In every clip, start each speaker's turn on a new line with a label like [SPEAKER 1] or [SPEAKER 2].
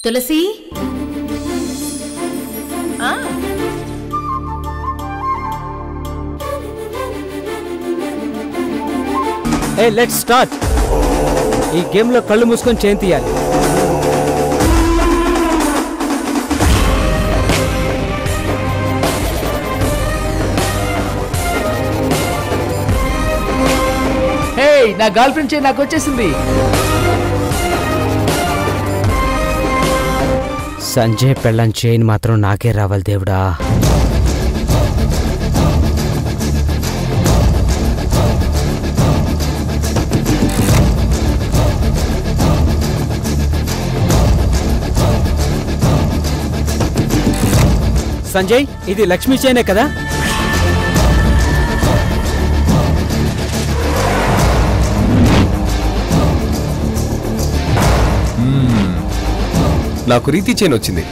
[SPEAKER 1] Tulasi
[SPEAKER 2] let's start. ఈ game లో కళ్ళు మూసుకొని చేయి తీయాలి.
[SPEAKER 3] నా గర్ల్ ఫ్రెండ్ చేయి నాకు వచ్చేసింది.
[SPEAKER 2] సంజయ్ పెళ్ళం చైన్ మాత్రం నాకే రావాలి దేవుడా. సంజయ్ ఇది లక్ష్మీ చైనే కదా?
[SPEAKER 4] నాకు రీతి చైన్ వచ్చింది.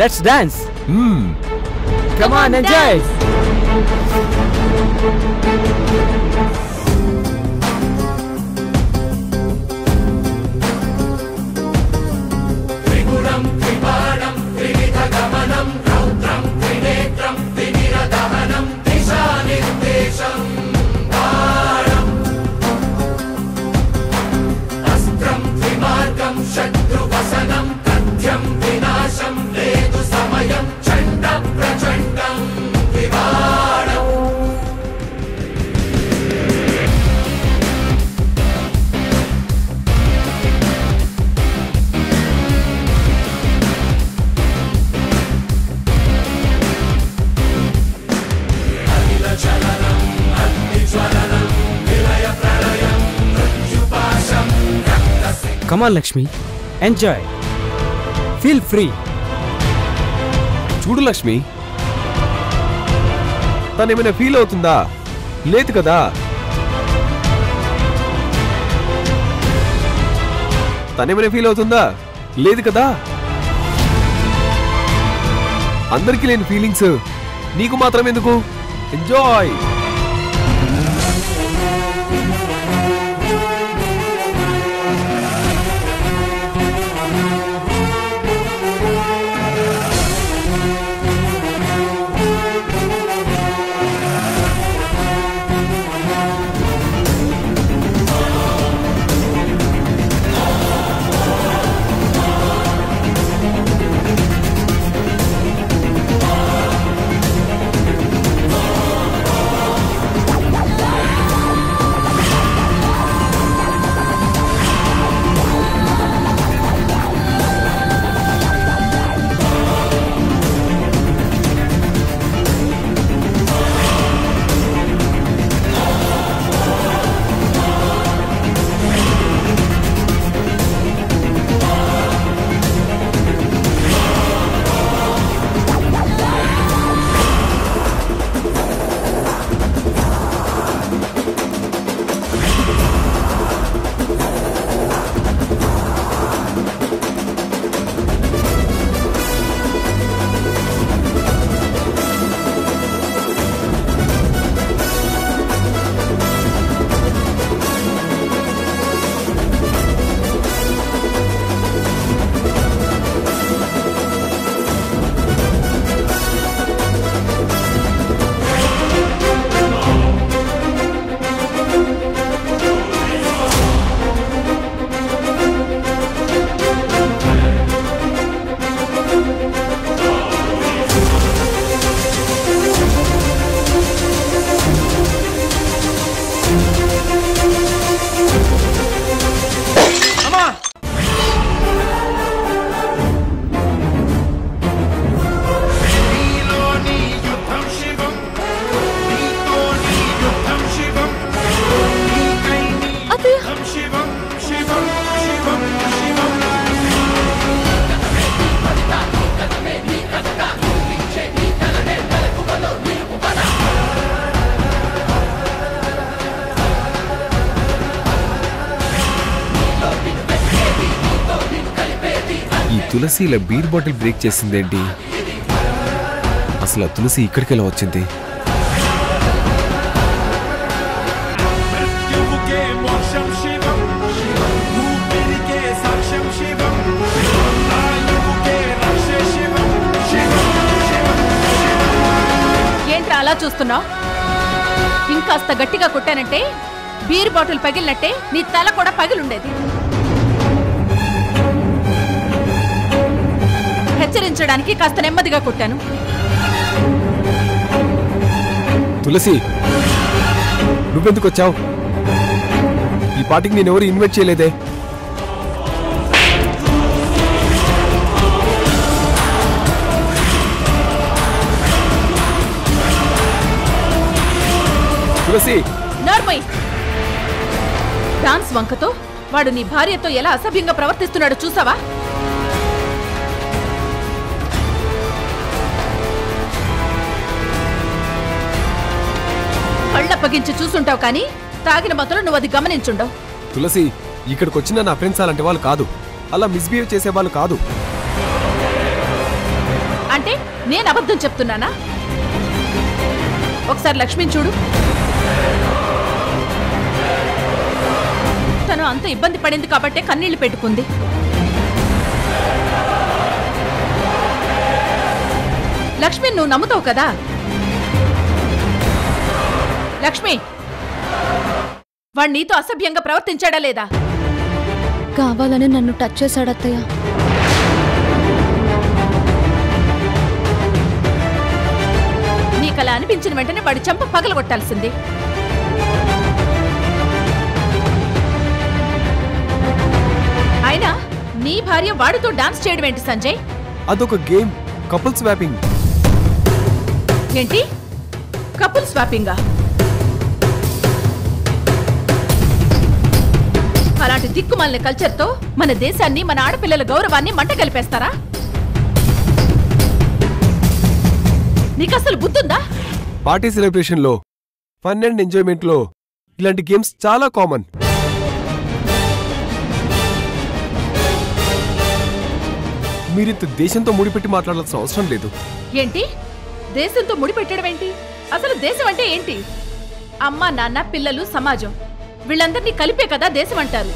[SPEAKER 2] Let's dance. Come on enjoy. Come on, Lakshmi. Enjoy. Feel free.
[SPEAKER 4] చూడు లక్ష్మి, తనేమైనా ఫీల్ అవుతుందా? లేదు కదా. తనేమైనా ఫీల్ అవుతుందా? లేదు కదా. అందరికీ లేని ఫీలింగ్స్ నీకు మాత్రం ఎందుకు? ఎంజాయ్. తులసి ఇలా బీర్ బాటిల్ బ్రేక్ చేసిందేంటి? అసలు తులసి ఇక్కడికి ఎలా వచ్చింది?
[SPEAKER 1] అలా చూస్తున్నావు? ఇంకాస్త గట్టిగా కొట్టానంటే బీర్ బాటిల్ పగిలినట్టే నీ తల కూడా పగిలుండేది. హెచ్చరించడానికి కాస్త నెమ్మదిగా కొట్టాను.
[SPEAKER 4] తులసి, నువ్వెందుకు వచ్చావు? ఈ పార్టీకి నేనెవరు ఇన్వైట్ చేయలేదే. తులసి,
[SPEAKER 1] నార్మల్. డాన్స్ వంకతో వాడు నీ భార్యతో ఎలా అసభ్యంగా ప్రవర్తిస్తున్నాడో చూసావా? కళ్ళప్పగించి చూసుంటావు కానీ తాగిన మొదలు నువ్వు అది గమనించుండవు.
[SPEAKER 4] తులసి, ఇక్కడికి వచ్చిన నా ఫ్రెండ్స్ అలాంటి వాళ్ళు కాదు. అలా మిస్బిహేవ్ చేసే వాళ్ళు కాదు.
[SPEAKER 1] అంటే నేను అబద్ధం చెప్తున్నానా? ఒకసారి లక్ష్మిని చూడు. తను అంత ఇబ్బంది పడింది కాబట్టే కన్నీళ్లు పెట్టుకుంది. లక్ష్మి, నువ్వు నమ్ముతావు కదా? లక్ష్మి, వాడు నీతో అసభ్యంగా ప్రవర్తించాడా లేదా?
[SPEAKER 5] కావాలని నన్ను టచ్ చేశాడు అత్తయ్య.
[SPEAKER 1] నీకలా అనిపించిన వెంటనే వాడి చెంప పగలగొట్టాల్సింది. అయినా నీ భార్య వాడితో డాన్స్ చేయడం ఏంటి సంజయ్?
[SPEAKER 4] అదొక గేమ్, కపుల్ స్వాపింగ్.
[SPEAKER 1] ఏంటి కపుల్ స్వాపింగా? అలాంటి దిక్కుమాలిన కల్చర్తో మన దేశాన్ని, మన ఆడపిల్లల గౌరవాన్ని మంట కలిపేస్తారా? నీకసలు బుద్ధుందా?
[SPEAKER 4] పార్టీ సెలబ్రేషన్ లో, ఫన్ అండ్ ఎంజాయ్మెంట్ లో ఇలాంటి గేమ్స్ చాలా కామన్. మీరింత దేశంతో ముడిపెట్టి మాట్లాడాల్సిన అవసరం లేదు.
[SPEAKER 1] ఏంటి దేశంతో ముడిపెట్టడం ఏంటి? అసలు దేశం అంటే ఏంటి? అమ్మ, నాన్న, పిల్లలు, సమాజం, వీళ్ళందరినీ కలిపే కదా దేశం అంటారు.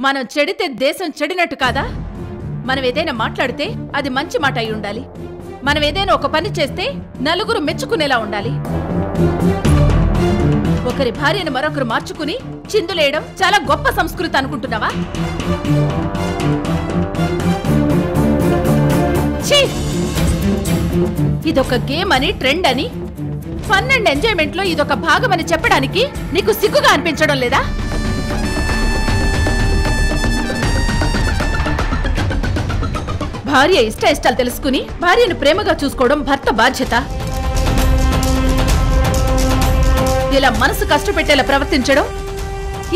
[SPEAKER 1] మనం చెడితే దేశం చెడినట్టు కాదా? మనం ఏదైనా మాట్లాడితే అది మంచి మాట అయి ఉండాలి. మనం ఏదైనా ఒక పని చేస్తే నలుగురు మెచ్చుకునేలా ఉండాలి. ఒకరి భార్యను మరొకరు మార్చుకుని చిందులేయడం చాలా గొప్ప సంస్కృతి అనుకుంటున్నావా? ఇదొక గేమ్ అని, ట్రెండ్ అని, ఫన్ అండ్ ఎంజాయ్మెంట్ లో ఇదొక భాగం అని చెప్పడానికి నీకు సిగ్గుగా అనిపించడం లేదా? భార్య ఇష్టాలు తెలుసుకుని భార్యను ప్రేమగా చూసుకోవడం భర్త బాధ్యత. ఇలా మనసు కష్టపెట్టేలా ప్రవర్తించడం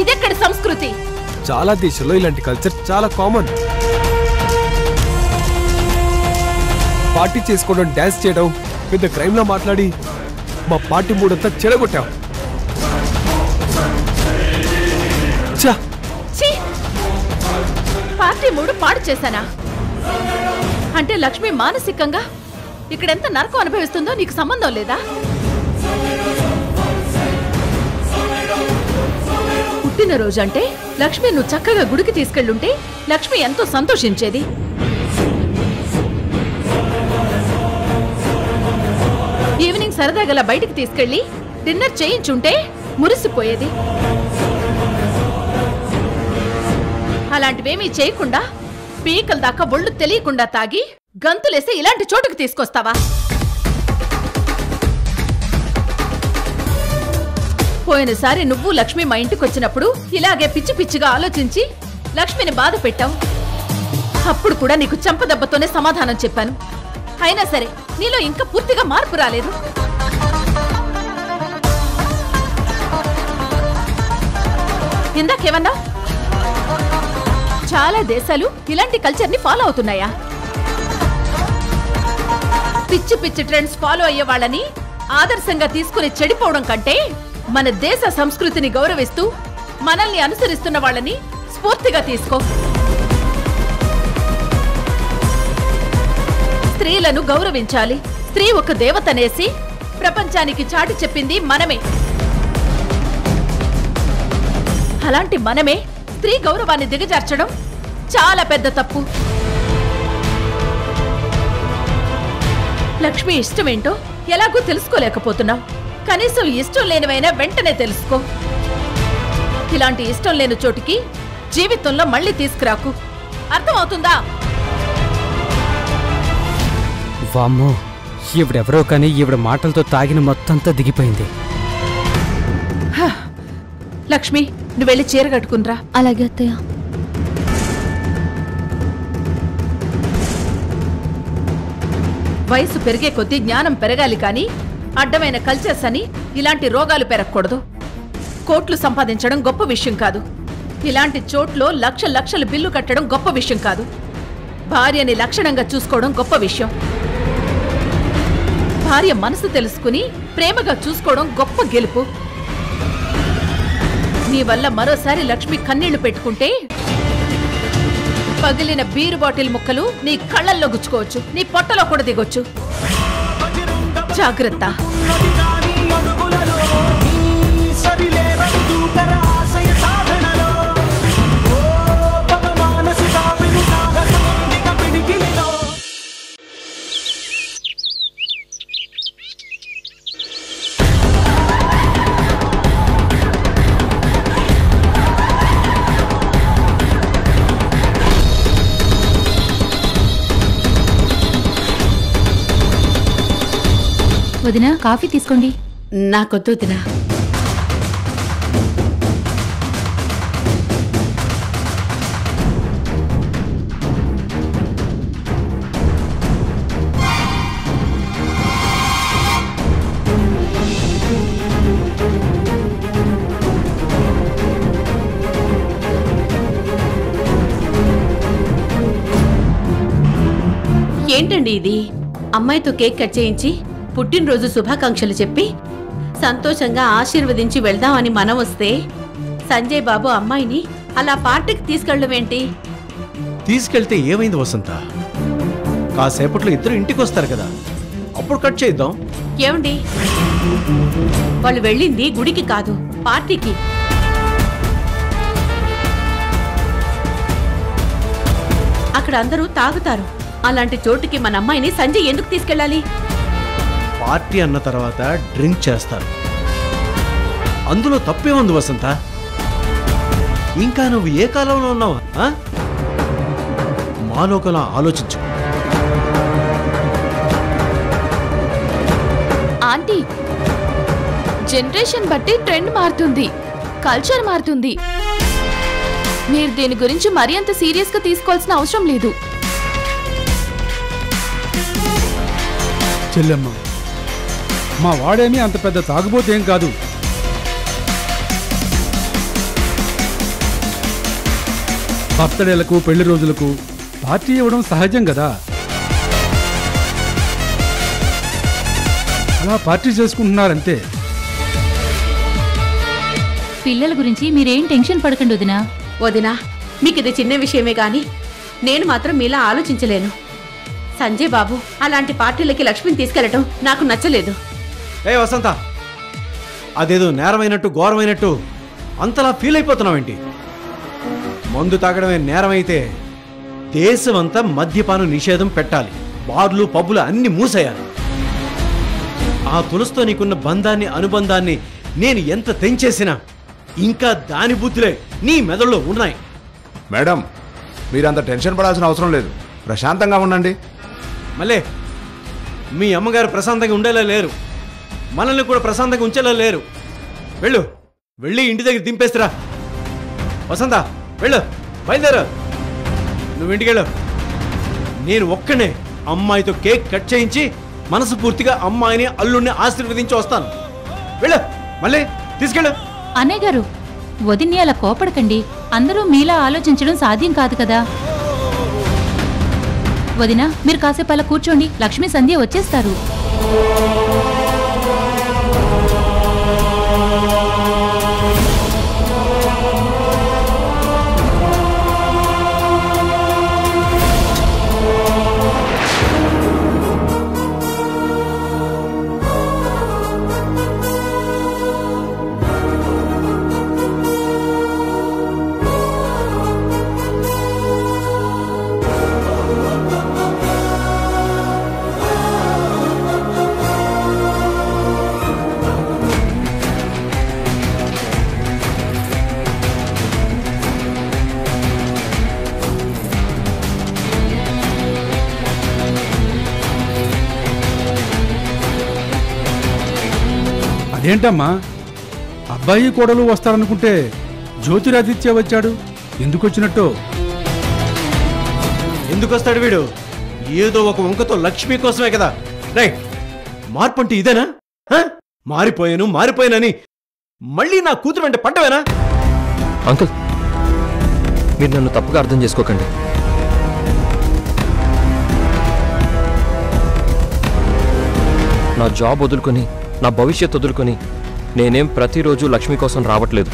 [SPEAKER 1] ఇదెక్కడి సంస్కృతి?
[SPEAKER 4] చాలా దేశాల్లో ఇలాంటి కల్చర్ చాలా కామన్. పార్టీ చేసుకోవడం, డాన్స్ చేయడం పెద్ద క్రైమ్ లా మాట్లాడి మా పార్టీ మూడంతా చెడగొట్టావు.
[SPEAKER 1] పార్టీ మూడు పాడు చేశానా? అంటే లక్ష్మి మానసికంగా ఇక్కడెంత నరకం అనుభవిస్తుందో నీకు సంబంధం లేదా? పుట్టినరోజు అంటే లక్ష్మి నువ్వు చక్కగా గుడికి తీసుకెళ్ళుంటే లక్ష్మి ఎంతో సంతోషించేది. ఈవినింగ్ సరదాగల బయటికి తీసుకెళ్లి డిన్నర్ చేయించుంటే మురిసిపోయేది. అలాంటివేమీ చేయకుండా పీకల దాకా ఒళ్ళు తెలియకుండా తాగి గంతులేసి ఇలాంటి చోటుకు తీసుకొస్తావా? పోయినసారి నువ్వు లక్ష్మి మా ఇంటికి వచ్చినప్పుడు ఇలాగే పిచ్చి పిచ్చిగా ఆలోచించి లక్ష్మిని బాధ పెట్టావు. అప్పుడు కూడా నీకు చెంపదెబ్బతోనే సమాధానం చెప్పాను. అయినా సరే నీలో ఇంకా పూర్తిగా మార్పు రాలేదు. ఇందాకేమన్నా? చాలా దేశాలు ఇలాంటి కల్చర్ ని ఫాలో అవుతున్నాయా? పిచ్చి పిచ్చి ట్రెండ్స్ ఫాలో అయ్యే వాళ్ళని ఆదర్శంగా తీసుకుని చెడిపోవడం కంటే మన దేశ సంస్కృతిని గౌరవిస్తూ మనల్ని అనుసరిస్తున్న వాళ్ళని స్ఫూర్తిగా తీసుకో. స్త్రీలను గౌరవించాలి. స్త్రీ ఒక దేవతనేసి ప్రపంచానికి చాటి చెప్పింది మనమే. అలాంటి మనమే స్త్రీ గౌరవాన్ని దిగజార్చడం చాలా పెద్ద తప్పు. లక్ష్మి ఇష్టమేంటో ఎలాగూ తెలుసుకోలేకపోతున్నావు. కనీసం ఇష్టం లేనివైనా వెంటనే తెలుసుకో. ఇలాంటి ఇష్టం లేని చోటికి జీవితంలో మళ్ళీ తీసుకురాకు. అర్థమవుతుందా?
[SPEAKER 2] వామ్మో, ఈవిడెవరో కానీ ఈవిడ మాటలతో తాగిన మొత్తంతా దిగిపోయింది.
[SPEAKER 1] లక్ష్మి, నువ్వు వెళ్ళి చీర కట్టుకునిరా.
[SPEAKER 5] అలాగే అత్తయ్య.
[SPEAKER 1] వయసు పెరిగే కొద్దీ జ్ఞానం పెరగాలి కానీ అడ్డమైన కల్చర్స్ అని ఇలాంటి రోగాలు పెరగకూడదు. కోట్లు సంపాదించడం గొప్ప విషయం కాదు. ఇలాంటి చోట్లో లక్షలు బిల్లు కట్టడం గొప్ప విషయం కాదు. భార్యని లక్షణంగా చూసుకోవడం గొప్ప విషయం. భార్య మనసు తెలుసుకుని ప్రేమగా చూసుకోవడం గొప్ప గెలుపు. నీ వల్ల మరోసారి లక్ష్మి కన్నీళ్లు పెట్టుకుంటే పగిలిన బీరు బాటిల్ ముక్కలు నీ కళ్ళల్లో గుచ్చుకోవచ్చు, నీ పొట్టలో కూడా దిగొచ్చు. జాగ్రత్త.
[SPEAKER 5] వదినా, కాఫీ తీసుకోండి.
[SPEAKER 1] నాకొద్దు వదినా.
[SPEAKER 6] ఏంటండి ఇది? అమ్మాయితో కేక్ కట్ చేయించి పుట్టినరోజు శుభాకాంక్షలు చెప్పి సంతోషంగా ఆశీర్వదించి వెళ్దామని మనం వస్తే సంజయ్ బాబు అమ్మాయిని అలా పార్టీకి తీసుకెళ్ళవేంటి?
[SPEAKER 7] తీసుకెళ్తే ఏమైంది వసంత? కాసేపట్లో ఇద్దరు ఇంటికి వస్తారు కదా, అప్పుడు కట్ చేద్దాం.
[SPEAKER 6] ఏమండి, వాళ్ళు వెళ్ళింది గుడికి కాదు, పార్టీకి. అక్కడ అందరూ తాగుతారు. అలాంటి చోటుకి మన అమ్మాయిని సంజయ్ ఎందుకు తీసుకెళ్ళాలి?
[SPEAKER 7] పార్టీ అన్న తర్వాత డ్రింక్ చేస్తారు, అందులో తప్పే ఉంది వసంత. ఇంకా నువ్వు ఏ కాలంలో ఉన్నావా? మాలోకలా ఆలోచించు.
[SPEAKER 5] ఆంటీ, జనరేషన్ బట్టి ట్రెండ్ మారుతుంది, కల్చర్ మారుతుంది. మీరు దీని గురించి మరీ అంత సీరియస్ గా తీసుకోవాల్సిన అవసరం లేదు.
[SPEAKER 8] చెల్లెమ్మ, మా వాడేమీ అంత పెద్ద తాగుబోతు ఏం కాదు. బర్త్డేలకు పెళ్లి రోజులకు పార్టీ ఇవ్వడం సహజం కదా. అలా పార్టీ చేసుకుంటున్నారంతే.
[SPEAKER 5] పిల్లల గురించి మీరేం టెన్షన్ పడకండి వదినా.
[SPEAKER 6] వదినా, మీకు ఇది చిన్న విషయమే గాని నేను మాత్రం మీలా ఆలోచించలేను. సంజయ్ బాబు అలాంటి పార్టీలకి లక్ష్మిని తీసుకెళ్లటం నాకు నచ్చలేదు.
[SPEAKER 7] ఏ వసంత, అదేదో నేరమైనట్టు ఘోరమైనట్టు అంతలా ఫీల్ అయిపోతున్నావేంటి? మందు తాగడమే నేరమైతే దేశమంతా మద్యపాన నిషేధం పెట్టాలి, బార్లు పబ్బులు అన్ని మూసేయాలి. ఆ తులసితో నీకున్న బంధాన్ని అనుబంధాన్ని నేను ఎంత తెంచేసినా ఇంకా దాని బుద్ధులే నీ మెదడులో ఉన్నాయి.
[SPEAKER 9] మేడం, మీరంత టెన్షన్ పడాల్సిన అవసరం లేదు, ప్రశాంతంగా ఉండండి.
[SPEAKER 7] మళ్ళీ మీ అమ్మగారు ప్రశాంతంగా ఉండేలా లేరు, మనల్ని కూడా ప్రశాంతంగా ఉంచేలా లేరు. వెళ్ళు, వెళ్ళి ఇంటి దగ్గర దింపేస్తురా. వసంత, వెళ్ళు, బయలుదేరు. నువ్వు ఇంటికెళ్ళు. నేను ఒక్కనే అమ్మాయితో కేక్ కట్ చేయించి మనసు పూర్తిగా అమ్మాయిని అల్లుడిని ఆశీర్వదించి వస్తాను. వెళ్ళు, మళ్ళీ తీసుకెళ్ళు.
[SPEAKER 5] అన్నయ్య గారు, వదిన్ని అలా కోపడకండి. అందరూ మీలా ఆలోచించడం సాధ్యం కాదు కదా. వదినా, మీరు కాసేపు అలా కూర్చోండి, లక్ష్మీ సంధ్య వచ్చేస్తారు.
[SPEAKER 8] అదేంటమ్మా అబ్బాయి కోడలు వస్తారనుకుంటే జ్యోతిరాదిత్య వచ్చాడు, ఎందుకు వచ్చినట్టు?
[SPEAKER 7] ఎందుకు వస్తాడు వీడు? ఏదో ఒక వంకతో లక్ష్మి కోసమే కదా. రే, మార్పు అంటే ఇదేనా? మారిపోయానని మళ్ళీ నా కూతురు అంటే పడ్డవేనా?
[SPEAKER 10] అంకుల్, మీరు నన్ను తప్పుగా అర్థం చేసుకోకండి. నా జాబ్ వదులుకొని, నా భవిష్యత్ వదులుకొని నేనేం ప్రతిరోజు లక్ష్మి కోసం రావట్లేదు.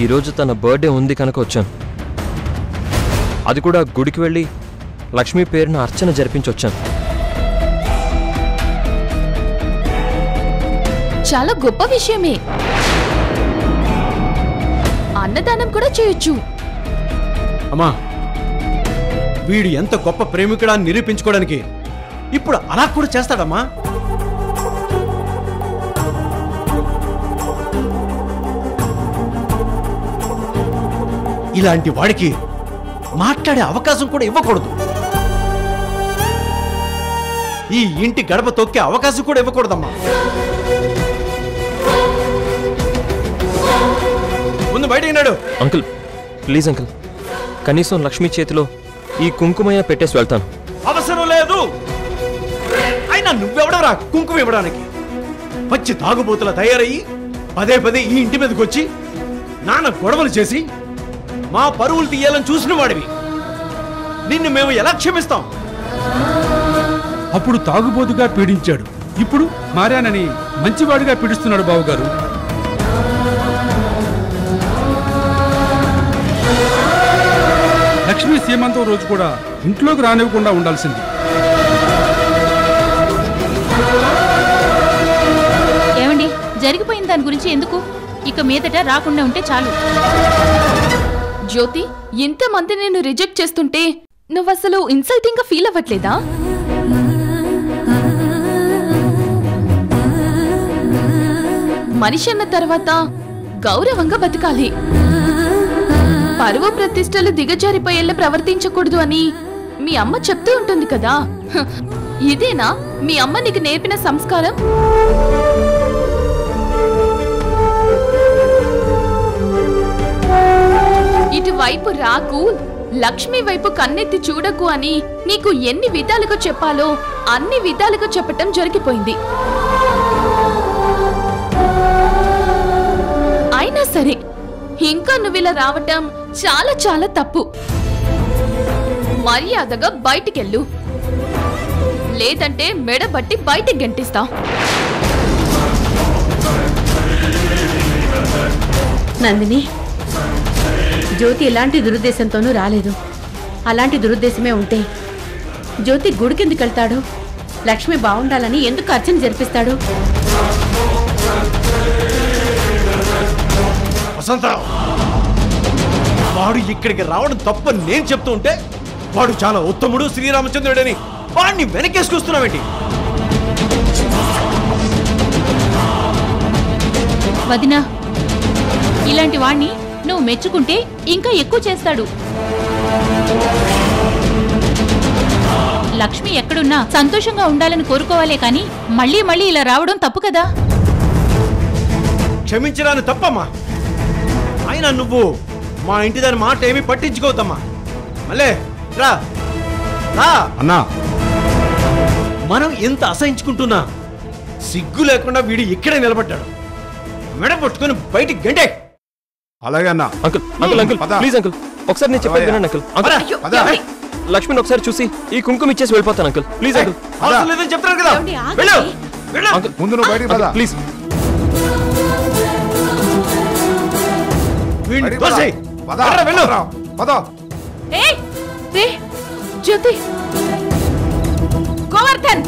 [SPEAKER 10] ఈరోజు తన బర్త్డే ఉంది కనుక వచ్చాను. అది కూడా గుడికి వెళ్ళి లక్ష్మి పేరున అర్చన జరిపించొచ్చాను.
[SPEAKER 5] చాలా గొప్ప విషయమే. అన్నదానం కూడా చేయొచ్చు.
[SPEAKER 7] అమ్మా, వీడు ఎంత గొప్ప ప్రేమికుడా అని నిరూపించుకోవడానికి ఇప్పుడు అలా కూడా చేస్తాడమ్మా. ఇలాంటి వాడికి మాట్లాడే అవకాశం కూడా ఇవ్వకూడదు. ఈ ఇంటి గడప తొక్కే అవకాశం కూడా ఇవ్వకూడదమ్మా. ముందు బయట అయినాడు.
[SPEAKER 10] అంకుల్ ప్లీజ్ అంకుల్, కనీసం లక్ష్మి చేతిలో ఈ కుంకుమయ్య పెట్టేసి వెళ్తాను.
[SPEAKER 7] అవసరం లేదు. అయినా నువ్వెవడరా కుంకుమ ఇవ్వడానికి? పచ్చి తాగుబోతుల తయారయ్యి పదే పదే ఈ ఇంటి మీదకి వచ్చి నాన్న గొడవలు చేసి మా పరువులు తీయాలని చూసిన వాడివి. నిన్ను మేము ఎలా క్షమిస్తాం?
[SPEAKER 8] అప్పుడు తాగుబోతుగా పీడించాడు, ఇప్పుడు మారానని మంచివాడిగా పీడిస్తున్నాడు బావగారు. లక్ష్మీ సీమంతం రోజు కూడా ఇంట్లోకి రానివ్వకుండా ఉండాల్సింది.
[SPEAKER 1] ఏమండి, జరిగిపోయిన దాని గురించి ఎందుకు? ఇక మీదట రాకుండా ఉంటే చాలు.
[SPEAKER 5] జ్యోతి, ఇంతమంది నేను రిజెక్ట్ చేస్తుంటే నువ్వసలు ఇన్సల్టింగ్ గా ఫీల్ అవ్వట్లేదా? మనిషి అన్న తర్వాత గౌరవంగా బతకాలి. పరువు ప్రతిష్టలు దిగజారిపోయేలా ప్రవర్తించకూడదు అని మీ అమ్మ చెప్తూ ఉంటుంది కదా. ఇదేనా మీ అమ్మ నీకు నేర్పిన సంస్కారం? ఇటువైపు రాకు, లక్ష్మి వైపు కన్నెత్తి చూడకు అని నీకు ఎన్ని విధాలుగా చెప్పాలో అన్ని విధాలుగా చెప్పటం జరిగిపోయింది. అయినా సరే ఇంకా నువ్విలా రావటం చాలా చాలా తప్పు. మర్యాదగా బయటికెళ్ళు, లేదంటే మెడబట్టి బయటికి గంటిస్తా.
[SPEAKER 6] నందిని, జ్యోతి ఎలాంటి దురుద్దేశంతోనూ రాలేదు. అలాంటి దురుద్దేశమే ఉంటే జ్యోతి గుడికెందుకు వెళ్తాడు? లక్ష్మి బాగుండాలని ఎందుకు అర్చన జరిపిస్తాడు?
[SPEAKER 7] వసంతరావు, వాడు ఇక్కడికి రావడం తప్పని నేను చెప్తూ ఉంటే వాడు చాలా ఉత్తముడు, శ్రీరామచంద్రుడని వాడిని వెనకేసుకొస్తున్నావేంటి?
[SPEAKER 1] వదినా, ఇలాంటి వాణ్ణి నువ్వు మెచ్చుకుంటే ఇంకా ఎక్కువ చేస్తాడు. లక్ష్మి ఎక్కడున్నా సంతోషంగా ఉండాలని కోరుకోవాలే కానీ మళ్ళీ మళ్ళీ ఇలా రావడం తప్పు కదా.
[SPEAKER 7] క్షమించడాన్ని తప్పమ్మా. అయినా నువ్వు మా ఇంటి దాని మాట ఏమీ పట్టించుకోవద్దమ్మా. మళ్ళీ రా రా
[SPEAKER 9] అన్నా.
[SPEAKER 7] మనం ఎంత అసహించుకుంటున్నా సిగ్గు లేకుండా వీడు ఇక్కడే నిలబడ్డాడు. మెడ పట్టుకుని బయటికి గంటే.
[SPEAKER 9] అలాగే అన్నా.
[SPEAKER 10] Uncle uncle uncle please uncle, ఒకసారి నేను చెప్పేది వినండి అంకుల్. అంకుల్ లక్ష్మిని ఒకసారి చూసి ఈ కుంకుమ ఇచ్చేసి వెళ్ళిపోతాను అంకుల్. Please uncle.
[SPEAKER 7] అవసరం లేదని చెప్తాను కదా. వెళ్ళు వెళ్ళు.
[SPEAKER 10] అంకుల్
[SPEAKER 9] ముందు నువ్వు బయటికి పద
[SPEAKER 10] ప్లీజ్.
[SPEAKER 7] వీడిని తోసేయ్.
[SPEAKER 9] పద
[SPEAKER 7] వెళ్ళు.
[SPEAKER 9] పద.
[SPEAKER 5] ఏయ్ రే జ్యోతి,
[SPEAKER 1] గోవర్ధన్,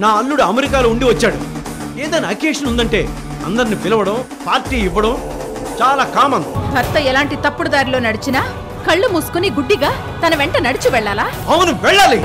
[SPEAKER 7] నా అల్లుడు అమెరికాలో ఉండి వచ్చాడు. ఏదైనా అకేషన్ ఉందంటే అందరిని పిలవడం, పార్టీ ఇవ్వడం చాలా కామన్.
[SPEAKER 1] భర్త ఎలాంటి తప్పుడు దారిలో నడిచినా కళ్ళు మూసుకుని గుడ్డిగా తన వెంట నడిచి వెళ్ళాలా?
[SPEAKER 7] అవును, వెళ్ళాలి.